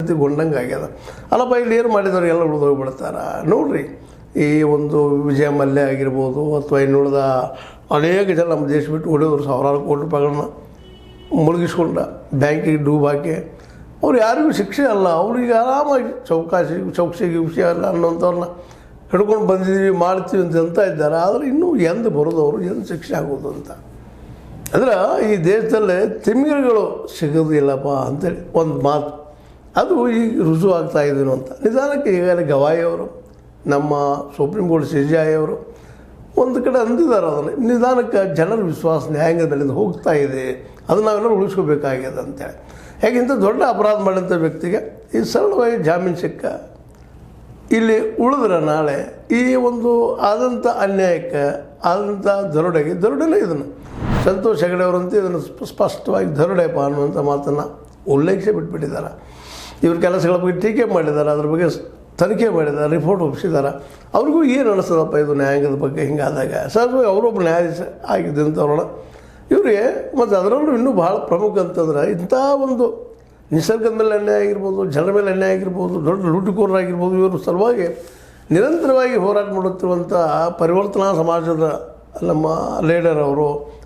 ಅವನತಿಗೊಂಡಂಗೆ ಆಗ್ಯದ. ಅಲ್ಲಪ್ಪ ಇಲ್ಲಿ ಏನು ಮಾಡಿದವ್ರು ಎಲ್ಲ ಉಳಿದೋಗ್ಬಿಡ್ತಾರೆ ನೋಡ್ರಿ. ಈ ಒಂದು ವಿಜಯ ಮಲ್ಯ ಆಗಿರ್ಬೋದು ಅಥವಾ ಇನ್ನುಳಿದ ಅನೇಕ ಜನ ನಮ್ಮ ದೇಶ ಬಿಟ್ಟು ಹೊಡೆಯೋರು ಸಾವಿರಾರು ಕೋಟಿ ರೂಪಾಯಿಗಳನ್ನ ಮುಳುಗಿಸ್ಕೊಂಡ ಬ್ಯಾಂಕಿಗೆ ಡೂಬ್ ಹಾಕಿ ಅವ್ರು ಯಾರಿಗೂ ಶಿಕ್ಷೆ ಅಲ್ಲ. ಅವ್ರಿಗೆ ಆರಾಮಾಗಿ ಚೌಕಸಿ ಗಿಕ್ಷೆ ಅಲ್ಲ ಅನ್ನೋಂಥವ್ರನ್ನ ಹಿಡ್ಕೊಂಡು ಬಂದಿದ್ದೀವಿ ಮಾಡ್ತೀವಿ ಅಂತ ಇದ್ದಾರೆ. ಆದರೆ ಇನ್ನೂ ಎಂದು ಬರೋದವರು ಎಂದು ಶಿಕ್ಷೆ ಆಗೋದು ಅಂತ ಅಂದ್ರೆ ಈ ದೇಶದಲ್ಲೇ ತಿಮಿಂಗಿಲಗಳು ಸಿಗೋದಿಲ್ಲಪ್ಪ ಅಂತೇಳಿ ಒಂದು ಮಾತು ಅದು ಈಗ ರುಜು ಆಗ್ತಾ ಇದ್ದೀನೋ ಅಂತ. ನಿಧಾನಕ್ಕೆ ಈಗಾಗಲೇ ಗವಾಯಿ ಅವರು ನಮ್ಮ ಸುಪ್ರೀಂ ಕೋರ್ಟ್ CJI ಅವರು ಒಂದು ಕಡೆ ಅಂದಿದ್ದಾರೆ. ಅದನ್ನು ನಿಧಾನಕ್ಕೆ ಜನರ ವಿಶ್ವಾಸ ನ್ಯಾಯಾಂಗದ ಮೇಲೆ ಹೋಗ್ತಾ ಇದೆ, ಅದು ನಾವೆಲ್ಲರೂ ಉಳಿಸ್ಕೋಬೇಕಾಗ್ಯದ ಅಂತೇಳಿ. ಹೇಗಿಂತ ದೊಡ್ಡ ಅಪರಾಧ ಮಾಡಿದಂಥ ವ್ಯಕ್ತಿಗೆ ಈ ಸರಳವಾಗಿ ಜಾಮೀನು ಸಿಕ್ಕ ಇಲ್ಲಿ ಉಳಿದ್ರೆ ನಾಳೆ ಈ ಒಂದು ಆದಂಥ ಅನ್ಯಾಯಕ್ಕೆ ಆದಂಥ ದರೋಡೆನೇ ಇದನ್ನು ಸಂತೋಷ್ ಹೆಗಡೆ ಅವರಂತೂ ಇದನ್ನು ಸ್ಪಷ್ಟವಾಗಿ ದರೋಡೆಪ್ಪ ಅನ್ನುವಂಥ ಮಾತನ್ನು ಉಲ್ಲೇಖಿಸಿ ಬಿಟ್ಬಿಟ್ಟಿದ್ದಾರೆ. ಇವ್ರ ಕೆಲಸಗಳ ಬಗ್ಗೆ ಟೀಕೆ ಮಾಡಿದ್ದಾರೆ, ಅದ್ರ ಬಗ್ಗೆ ತನಿಖೆ ಮಾಡಿದ್ದಾರೆ, ರಿಪೋರ್ಟ್ ಒಪ್ಪಿಸಿದ್ದಾರೆ. ಅವ್ರಿಗೂ ಏನು ಅನಿಸ್ತದಪ್ಪ ಇದು ನ್ಯಾಯಾಂಗದ ಬಗ್ಗೆ ಹಿಂಗಾದಾಗ ಸಹಜವಾಗಿ ಅವರೊಬ್ಬರು ನ್ಯಾಯಾಧೀಶ ಆಗಿದ್ದಂಥವ್ರನ್ನ ಇವರಿಗೆ ಮತ್ತು ಅದರಲ್ಲೂ ಇನ್ನೂ ಭಾಳ ಪ್ರಮುಖ ಅಂತಂದ್ರೆ ಇಂಥ ಒಂದು ನಿಸರ್ಗದ ಮೇಲೆ ಅನ್ಯಾಯ ಆಗಿರ್ಬೋದು, ಜನರ ಮೇಲೆ ಅನ್ಯಾಯ ಆಗಿರ್ಬೋದು, ದೊಡ್ಡ ಲೂಟಿಕೋರರಾಗಿರ್ಬೋದು, ಇವರು ಸಲುವಾಗಿ ನಿರಂತರವಾಗಿ ಹೋರಾಟ ಮಾಡುತ್ತಿರುವಂಥ ಪರಿವರ್ತನಾ ಸಮಾಜದ ನಮ್ಮ ಲೀಡರ್ ಅವರು